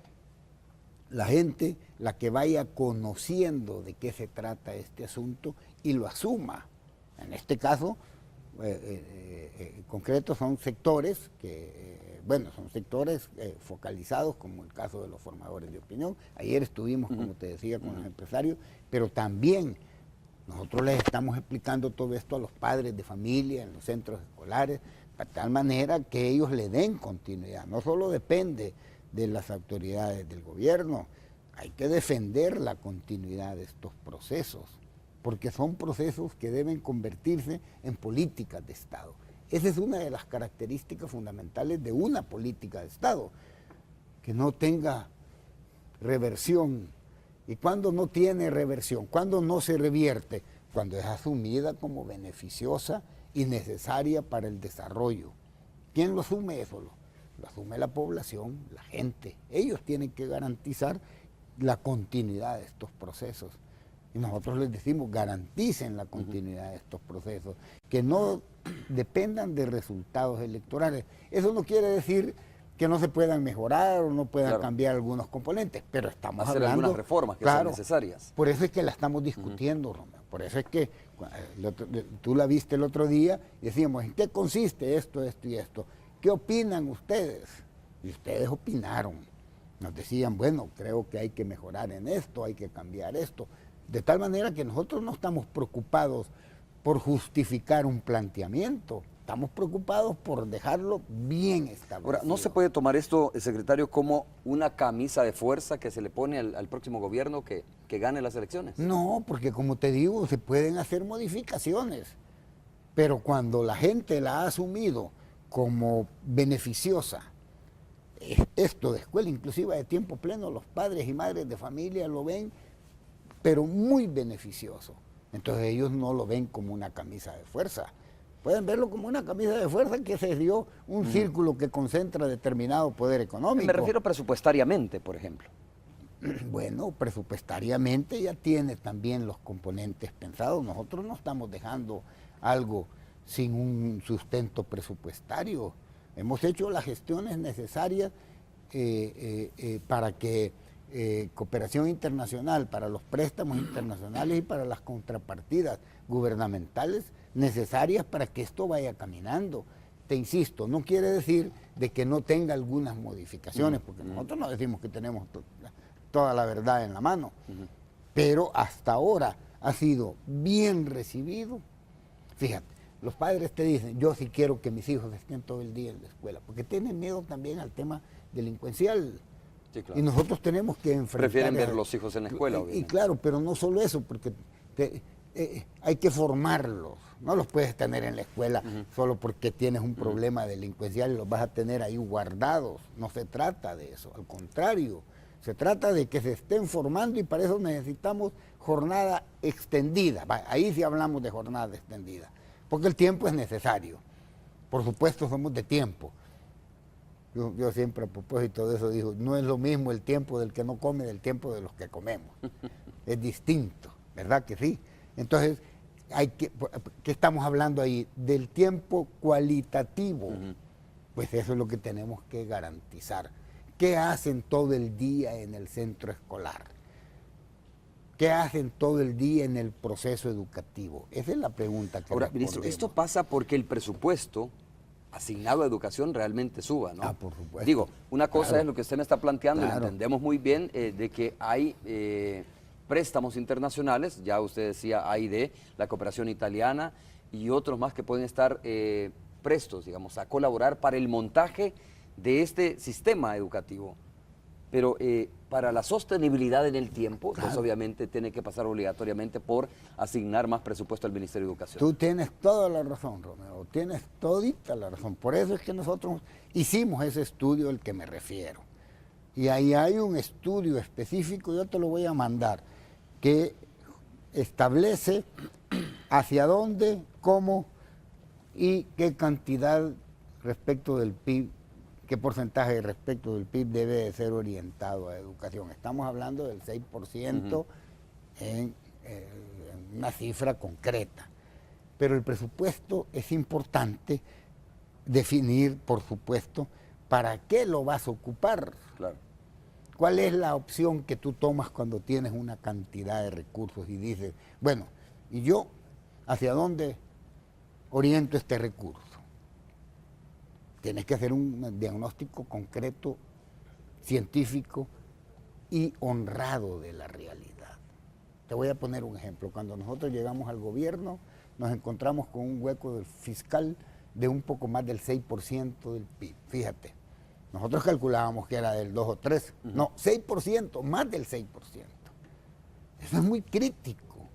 la gente la que vaya conociendo de qué se trata este asunto y lo asuma. En este caso, concreto son sectores que Bueno, son sectores focalizados, como el caso de los formadores de opinión. Ayer estuvimos, como te decía, con los empresarios, pero también nosotros les estamos explicando todo esto a los padres de familia en los centros escolares, de tal manera que ellos le den continuidad. No solo depende de las autoridades del gobierno, hay que defender la continuidad de estos procesos, porque son procesos que deben convertirse en políticas de Estado. Esa es una de las características fundamentales de una política de Estado, que no tenga reversión. ¿Y cuando no tiene reversión? ¿Cuándo no se revierte? Cuando es asumida como beneficiosa y necesaria para el desarrollo. ¿Quién lo asume eso? Lo asume la población, la gente. Ellos tienen que garantizar la continuidad de estos procesos. Y nosotros les decimos, garanticen la continuidad de estos procesos, que no dependan de resultados electorales. Eso no quiere decir que no se puedan mejorar o no puedan cambiar algunos componentes, pero estamos hacer hablando... algunas reformas que son necesarias. Por eso es que la estamos discutiendo, Romeo. Por eso es que tú la viste el otro día y decíamos, ¿en qué consiste esto, esto y esto? ¿Qué opinan ustedes? Y ustedes opinaron. Nos decían, bueno, creo que hay que mejorar en esto, hay que cambiar esto. De tal manera que nosotros no estamos preocupados por justificar un planteamiento, estamos preocupados por dejarlo bien establecido. Ahora, ¿no se puede tomar esto, secretario, como una camisa de fuerza que se le pone al próximo gobierno que gane las elecciones? No, porque como te digo, se pueden hacer modificaciones, pero cuando la gente la ha asumido como beneficiosa, esto de escuela inclusiva de tiempo pleno, los padres y madres de familia lo ven, pero muy beneficioso. Entonces ellos no lo ven como una camisa de fuerza. Pueden verlo como una camisa de fuerza que se dio un círculo que concentra determinado poder económico. Me refiero presupuestariamente, por ejemplo. Bueno, presupuestariamente ya tiene también los componentes pensados. Nosotros no estamos dejando algo sin un sustento presupuestario. Hemos hecho las gestiones necesarias para que cooperación internacional, para los préstamos internacionales y para las contrapartidas gubernamentales necesarias para que esto vaya caminando. Te insisto, no quiere decir de que no tenga algunas modificaciones, porque nosotros no decimos que tenemos toda la verdad en la mano, pero hasta ahora ha sido bien recibido. Fíjate, los padres te dicen, yo sí quiero que mis hijos estén todo el día en la escuela, porque tienen miedo también al tema delincuencial. Sí, claro. Y nosotros tenemos que enfrentar... Prefieren ver los hijos en la escuela, obviamente. Y claro, pero no solo eso, porque hay que formarlos. No los puedes tener en la escuela solo porque tienes un problema delincuencial y los vas a tener ahí guardados. No se trata de eso, al contrario. Se trata de que se estén formando y para eso necesitamos jornada extendida. Ahí sí hablamos de jornada extendida, porque el tiempo es necesario. Por supuesto somos de tiempo. Yo siempre a propósito de eso digo, no es lo mismo el tiempo del que no come del tiempo de los que comemos. Es distinto, ¿verdad que sí? Entonces, ¿qué estamos hablando ahí? Del tiempo cualitativo. Pues eso es lo que tenemos que garantizar. ¿Qué hacen todo el día en el centro escolar? ¿Qué hacen todo el día en el proceso educativo? Esa es la pregunta que ahora, ministro, esto pasa porque el presupuesto asignado a educación realmente suba, ¿no? Por supuesto. Digo, una cosa es lo que usted me está planteando, y lo Claro. entendemos muy bien, de que hay préstamos internacionales, ya usted decía, hay de la cooperación italiana y otros más que pueden estar prestos, digamos, a colaborar para el montaje de este sistema educativo. Pero para la sostenibilidad en el tiempo, pues obviamente tiene que pasar obligatoriamente por asignar más presupuesto al Ministerio de Educación. Tú tienes toda la razón, Romeo, tienes todita la razón. Por eso es que nosotros hicimos ese estudio al que me refiero. Y ahí hay un estudio específico, yo te lo voy a mandar, que establece hacia dónde, cómo y qué cantidad respecto del PIB, qué porcentaje respecto del PIB debe de ser orientado a educación. Estamos hablando del 6% en una cifra concreta. Pero el presupuesto es importante definir, por supuesto, para qué lo vas a ocupar. Claro. ¿Cuál es la opción que tú tomas cuando tienes una cantidad de recursos y dices, bueno, ¿y yo hacia dónde oriento este recurso? tienes que hacer un diagnóstico concreto, científico y honrado de la realidad. Te voy a poner un ejemplo. Cuando nosotros llegamos al gobierno, nos encontramos con un hueco fiscal de un poco más del 6% del PIB. Fíjate, nosotros calculábamos que era del 2 o 3, no, 6%, más del 6%. Eso es muy crítico.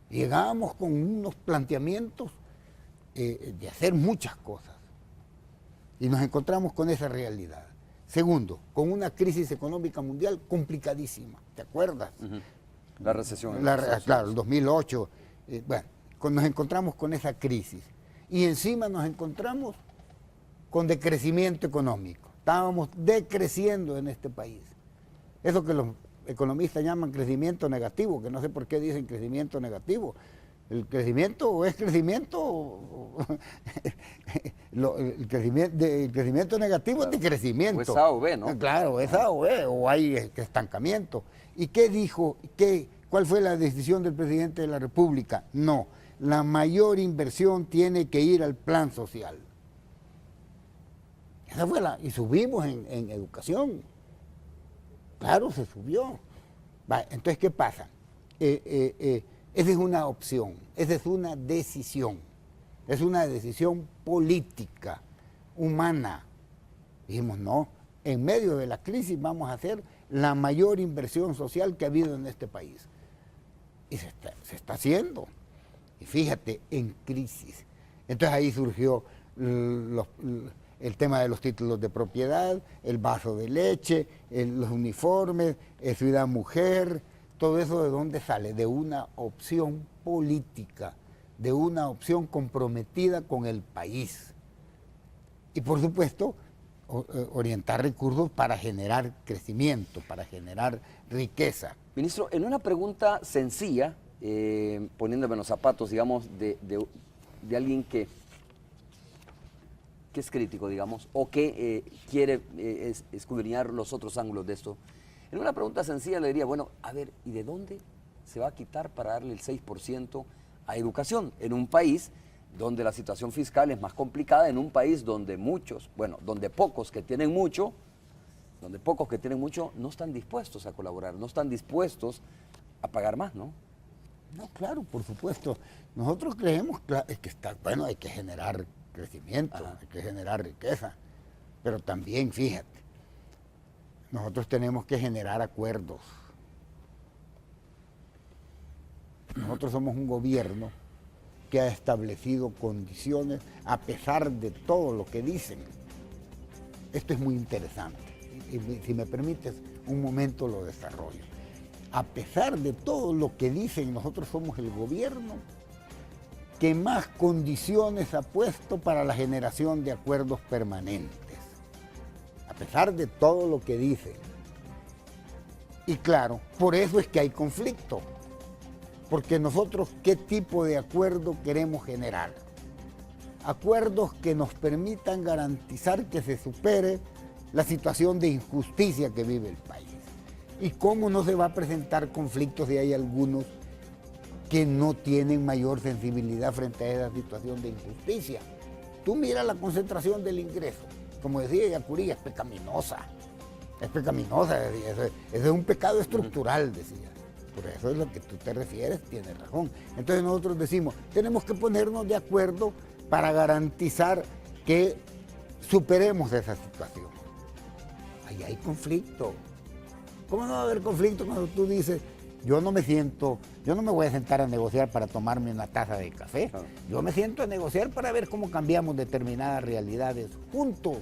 Llegábamos con unos planteamientos de hacer muchas cosas y nos encontramos con esa realidad. Segundo, con una crisis económica mundial complicadísima, ¿te acuerdas? La recesión. Claro, el 2008. Bueno, nos encontramos con esa crisis y encima nos encontramos con decrecimiento económico. Estábamos decreciendo en este país. Eso que los economistas llaman crecimiento negativo, que no sé por qué dicen crecimiento negativo. El crecimiento es crecimiento, el crecimiento negativo, claro, es decrecimiento. O es A o B, ¿no? Claro, es A o B, o hay estancamiento. ¿Y qué dijo? ¿Cuál fue la decisión del presidente de la República? No, la mayor inversión tiene que ir al plan social. Esa fue y subimos en educación. Claro, se subió. Vale, entonces, ¿qué pasa? Esa es una opción, esa es una decisión política, humana. Dijimos, no, en medio de la crisis vamos a hacer la mayor inversión social que ha habido en este país. Y se está haciendo. Y fíjate, en crisis. Entonces ahí surgió el tema de los títulos de propiedad, el vaso de leche, los uniformes, Ciudad Mujer. Todo eso, ¿de dónde sale? De una opción política, de una opción comprometida con el país. Y por supuesto, orientar recursos para generar crecimiento, para generar riqueza. Ministro, en una pregunta sencilla, poniéndome en los zapatos, digamos, de alguien que es crítico, digamos, o que quiere escudriñar los otros ángulos de esto. En una pregunta sencilla le diría, bueno, a ver, ¿y de dónde se va a quitar para darle el 6% a educación? En un país donde la situación fiscal es más complicada, en un país donde donde pocos que tienen mucho no están dispuestos a colaborar, no están dispuestos a pagar más, ¿no? No, claro, por supuesto. Nosotros creemos que hay que generar crecimiento, hay que generar riqueza, pero también, fíjate, nosotros tenemos que generar acuerdos. Nosotros somos un gobierno que ha establecido condiciones a pesar de todo lo que dicen. Esto es muy interesante. Y si me permites, un momento lo desarrollo. A pesar de todo lo que dicen, nosotros somos el gobierno que más condiciones ha puesto para la generación de acuerdos permanentes. A pesar de todo lo que dicen. Y claro, por eso es que hay conflicto. Porque nosotros, ¿qué tipo de acuerdo queremos generar? Acuerdos que nos permitan garantizar que se supere la situación de injusticia que vive el país. ¿Y cómo no se va a presentar conflictos si hay algunos que no tienen mayor sensibilidad frente a esa situación de injusticia? Tú mira la concentración del ingreso. Como decía Yacurí, es pecaminosa. Es pecaminosa, ese es un pecado estructural, decía. Por eso es lo que tú te refieres, tienes razón. Entonces nosotros decimos, tenemos que ponernos de acuerdo para garantizar que superemos esa situación. Ahí hay conflicto. ¿Cómo no va a haber conflicto cuando tú dices, yo no me voy a sentar a negociar para tomarme una taza de café? Yo me siento a negociar para ver cómo cambiamos determinadas realidades juntos.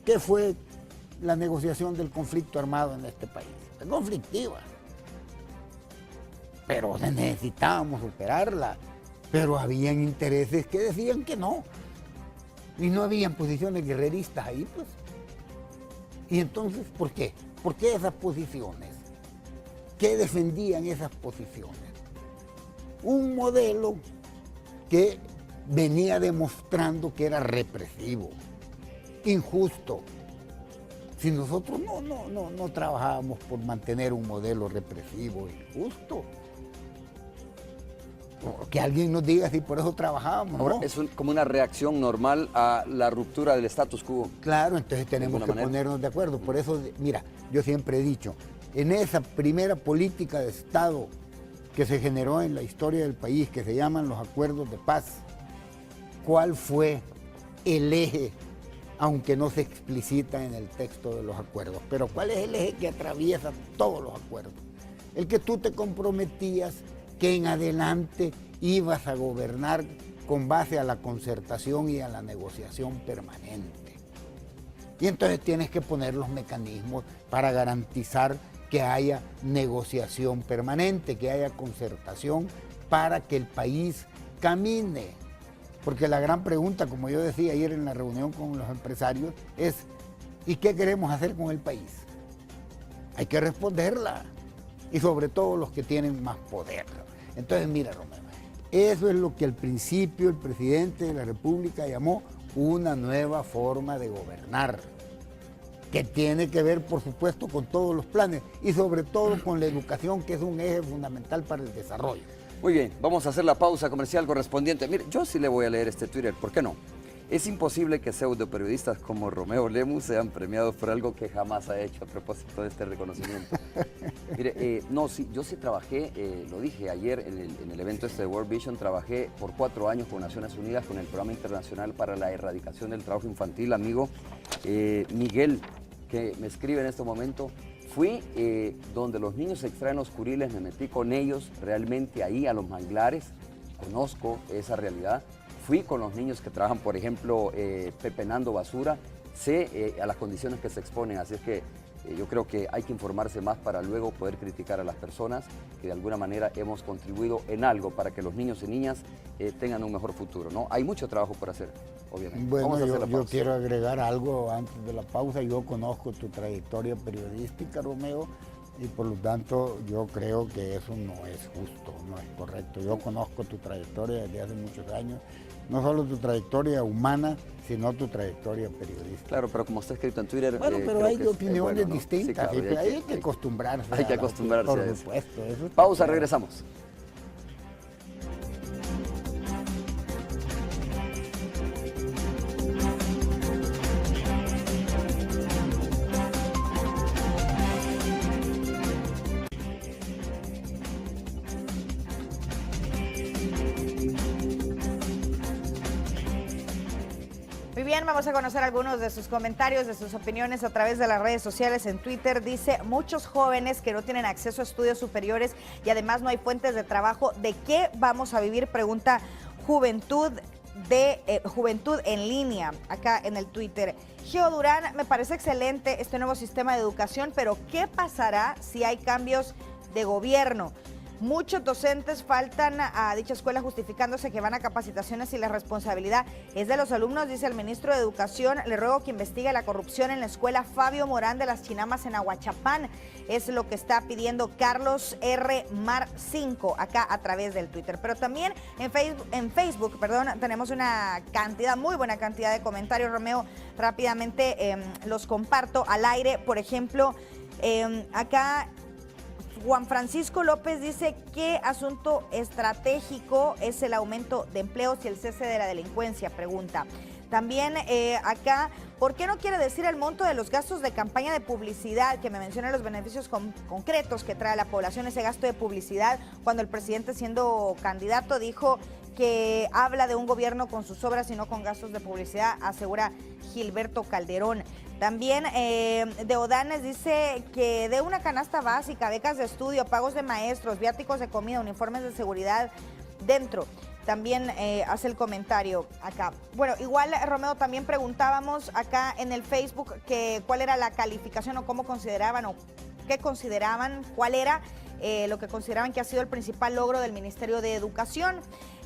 ¿Qué fue la negociación del conflicto armado en este país? Es conflictiva. Pero necesitábamos superarla. Pero habían intereses que decían que no. Y no habían posiciones guerreristas ahí, pues. Y entonces, ¿por qué? ¿Por qué esas posiciones? ¿Qué defendían esas posiciones? Un modelo que venía demostrando que era represivo, injusto. Si nosotros no trabajábamos por mantener un modelo represivo, injusto. O que alguien nos diga si por eso trabajábamos. Ahora, ¿no? es como una reacción normal a la ruptura del status quo. Claro, entonces tenemos que ponernos de acuerdo. Por eso, mira, yo siempre he dicho, en esa primera política de Estado que se generó en la historia del país, que se llaman los acuerdos de paz, ¿cuál fue el eje, aunque no se explicita en el texto de los acuerdos? Pero ¿cuál es el eje que atraviesa todos los acuerdos? El que tú te comprometías que en adelante ibas a gobernar con base a la concertación y a la negociación permanente. Y entonces tienes que poner los mecanismos para garantizar que haya negociación permanente, que haya concertación para que el país camine. Porque la gran pregunta, como yo decía ayer en la reunión con los empresarios, es ¿y qué queremos hacer con el país? Hay que responderla. Y sobre todo los que tienen más poder. Entonces, mira, Romeo, eso es lo que al principio el presidente de la República llamó una nueva forma de gobernar, que tiene que ver, por supuesto, con todos los planes y sobre todo con la educación, que es un eje fundamental para el desarrollo. Muy bien, vamos a hacer la pausa comercial correspondiente. Mire, yo sí le voy a leer este Twitter, ¿por qué no? Es imposible que pseudoperiodistas como Romeo Lemus sean premiados por algo que jamás ha hecho a propósito de este reconocimiento. Mire, no, sí, yo sí trabajé, lo dije ayer en el evento este de World Vision, trabajé por 4 años con Naciones Unidas, con el Programa Internacional para la Erradicación del Trabajo Infantil, amigo Miguel, que me escribe en este momento. Fui donde los niños extraen los curiles, me metí con ellos realmente ahí a los manglares, conozco esa realidad. Fui con los niños que trabajan, por ejemplo, pepenando basura, sé a las condiciones que se exponen, así es que yo creo que hay que informarse más para luego poder criticar a las personas que de alguna manera hemos contribuido en algo para que los niños y niñas tengan un mejor futuro, ¿no? Hay mucho trabajo por hacer, obviamente. Bueno, Vamos a hacer la pausa. yo quiero agregar algo antes de la pausa. Yo conozco tu trayectoria periodística, Romeo, y por lo tanto yo creo que eso no es justo, no es correcto. Yo conozco tu trayectoria desde hace muchos años, no solo tu trayectoria humana, sino tu trayectoria periodística. Claro, pero como está escrito en Twitter... Bueno, pero hay opiniones ¿no? distintas, Sí, claro, hay que acostumbrarse. Hay que acostumbrarse a por eso. supuesto. Eso Pausa, regresamos. Muy bien, vamos a conocer algunos de sus comentarios, de sus opiniones a través de las redes sociales. En Twitter dice, muchos jóvenes que no tienen acceso a estudios superiores y además no hay fuentes de trabajo, ¿de qué vamos a vivir? Pregunta Juventud en línea, acá en el Twitter. Geo Durán, me parece excelente este nuevo sistema de educación, pero ¿qué pasará si hay cambios de gobierno? Muchos docentes faltan a dicha escuela justificándose que van a capacitaciones y la responsabilidad es de los alumnos, dice el ministro de Educación. Le ruego que investigue la corrupción en la escuela Fabio Morán de las Chinamas en Ahuachapán. Es lo que está pidiendo Carlos R. Mar 5 acá a través del Twitter. Pero también en Facebook, tenemos una cantidad, muy buena cantidad de comentarios, Romeo. Rápidamente los comparto al aire. Por ejemplo, acá... Juan Francisco López dice, ¿qué asunto estratégico es el aumento de empleos y el cese de la delincuencia? Pregunta. También acá, ¿por qué no quiere decir el monto de los gastos de campaña de publicidad? Que me menciona los beneficios concretos que trae a la población ese gasto de publicidad, cuando el presidente, siendo candidato, dijo que habla de un gobierno con sus obras y no con gastos de publicidad, asegura Gilberto Calderón. También de Odanes dice que de una canasta básica, becas de estudio, pagos de maestros, viáticos de comida, uniformes de seguridad dentro. También hace el comentario acá. Bueno, igual, Romeo, también preguntábamos acá en el Facebook que cuál era la calificación o cómo consideraban o qué consideraban, cuál era lo que consideraban que ha sido el principal logro del Ministerio de Educación.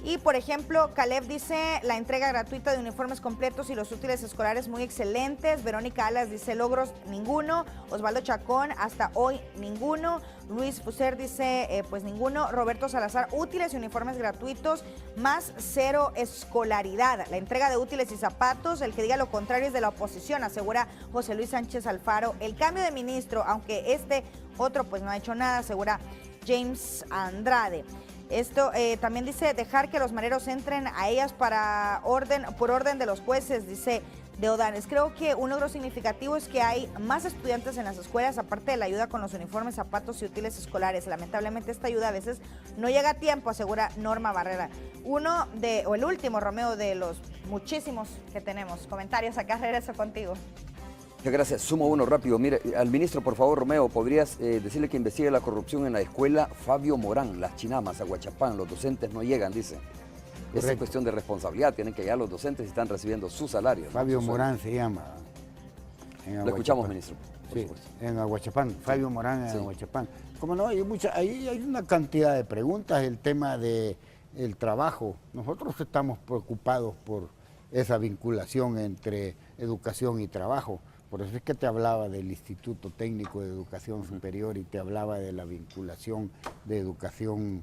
Y, por ejemplo, Caleb dice la entrega gratuita de uniformes completos y los útiles escolares muy excelentes. Verónica Alas dice logros ninguno. Osvaldo Chacón, hasta hoy ninguno. Luis Fuser dice pues ninguno. Roberto Salazar, útiles y uniformes gratuitos más 0 escolaridad. La entrega de útiles y zapatos, el que diga lo contrario es de la oposición, asegura José Luis Sánchez Alfaro. El cambio de ministro, aunque este otro pues no ha hecho nada, asegura James Andrade. Esto también dice dejar que los mareros entren a ellas por orden de los jueces, dice Deodanes. Creo que un logro significativo es que hay más estudiantes en las escuelas, aparte de la ayuda con los uniformes, zapatos y útiles escolares. Lamentablemente esta ayuda a veces no llega a tiempo, asegura Norma Barrera. El último, Romeo, de los muchísimos que tenemos. Comentarios acá, regreso contigo. Muchas gracias. Sumo uno rápido. Mire, al ministro, por favor, Romeo, ¿podrías decirle que investigue la corrupción en la escuela Fabio Morán, Las Chinamas, Aguachapán? Los docentes no llegan, dice. Esa es cuestión de responsabilidad. Tienen que llegar los docentes y están recibiendo su salario. Fabio Morán se llama. Lo escuchamos, ministro. Sí, en Aguachapán. Fabio Morán en Aguachapán. Como no, ahí hay una cantidad de preguntas. El tema del trabajo. Nosotros estamos preocupados por esa vinculación entre educación y trabajo. Por eso es que te hablaba del Instituto Técnico de Educación Superior y te hablaba de la vinculación de educación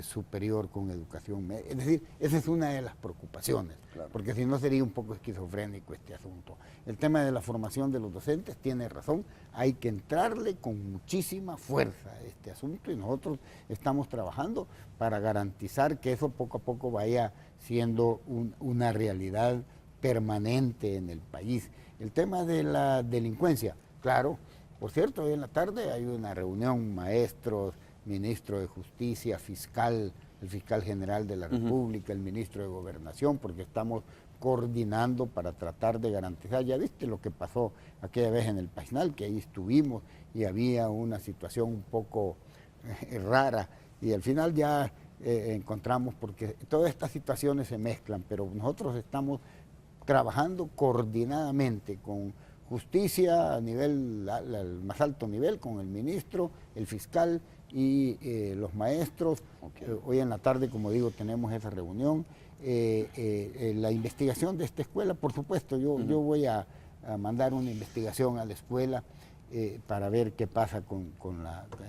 superior con educación media. Es decir, esa es una de las preocupaciones, claro, porque si no sería un poco esquizofrénico este asunto. El tema de la formación de los docentes tiene razón, hay que entrarle con muchísima fuerza a este asunto y nosotros estamos trabajando para garantizar que eso poco a poco vaya siendo una realidad permanente en el país. El tema de la delincuencia, claro, por cierto, hoy en la tarde hay una reunión, maestros, ministro de Justicia, fiscal, el fiscal general de la República, el ministro de Gobernación, porque estamos coordinando para tratar de garantizar. Ya viste lo que pasó aquella vez en el Paisnal, que ahí estuvimos y había una situación un poco rara y al final ya encontramos, porque todas estas situaciones se mezclan, pero nosotros estamos trabajando coordinadamente con justicia a nivel, al más alto nivel, con el ministro, el fiscal y los maestros. Hoy en la tarde, como digo, tenemos esa reunión. La investigación de esta escuela, por supuesto, yo voy a mandar una investigación a la escuela para ver qué pasa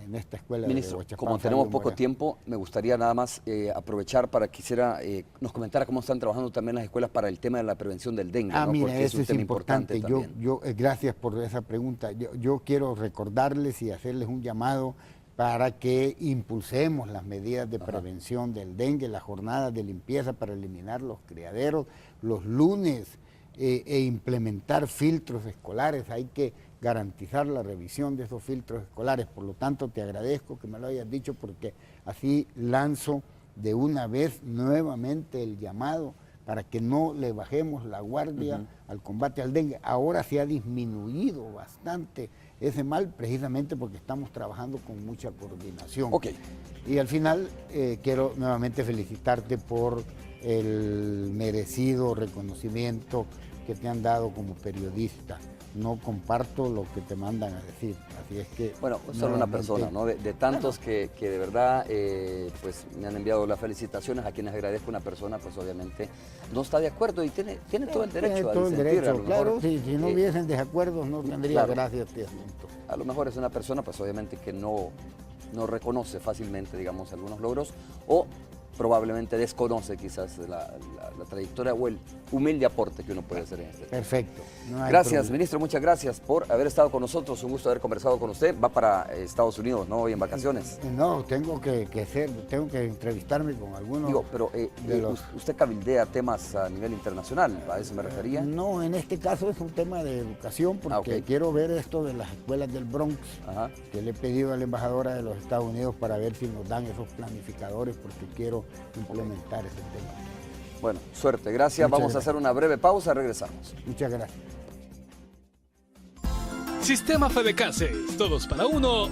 en esta escuela. Ministro, de Huachapán, como tenemos poco Morán. tiempo, me gustaría nada más aprovechar para que nos comentara cómo están trabajando también las escuelas para el tema de la prevención del dengue, ¿no? Mira, Porque eso un es tema importante. también. Gracias por esa pregunta. Yo quiero recordarles y hacerles un llamado para que impulsemos las medidas de prevención del dengue, las jornadas de limpieza para eliminar los criaderos, los lunes, e implementar filtros escolares. Hay que garantizar la revisión de esos filtros escolares. Por lo tanto, te agradezco que me lo hayas dicho, porque así lanzo de una vez nuevamente el llamado para que no le bajemos la guardia al combate al dengue. Ahora se ha disminuido bastante ese mal, precisamente porque estamos trabajando con mucha coordinación. Y al final quiero nuevamente felicitarte por el merecido reconocimiento que te han dado como periodista. No comparto lo que te mandan a decir, así es que... Bueno, solo una persona, ¿no? De tantos que de verdad pues me han enviado las felicitaciones, a quienes agradezco. Una persona pues obviamente no está de acuerdo y tiene todo el derecho a disentir. Claro, si no hubiesen desacuerdos no tendría gracia este asunto. A lo mejor es una persona pues obviamente que no reconoce fácilmente, digamos, algunos logros, o probablemente desconoce quizás la trayectoria o el humilde aporte que uno puede hacer en este tema. Perfecto. Gracias, ministro, muchas gracias por haber estado con nosotros. Un gusto haber conversado con usted. Va para Estados Unidos, ¿no? Hoy en vacaciones. No, tengo que entrevistarme con algunos. Digo, pero usted cabildea temas a nivel internacional, ¿a eso me refería? No, en este caso es un tema de educación, porque quiero ver esto de las escuelas del Bronx, que le he pedido a la embajadora de los Estados Unidos para ver si nos dan esos planificadores, porque quiero implementar ese tema. Bueno, suerte, gracias. Vamos a hacer una breve pausa, regresamos. Muchas gracias. Sistema Fedecases, todos para uno.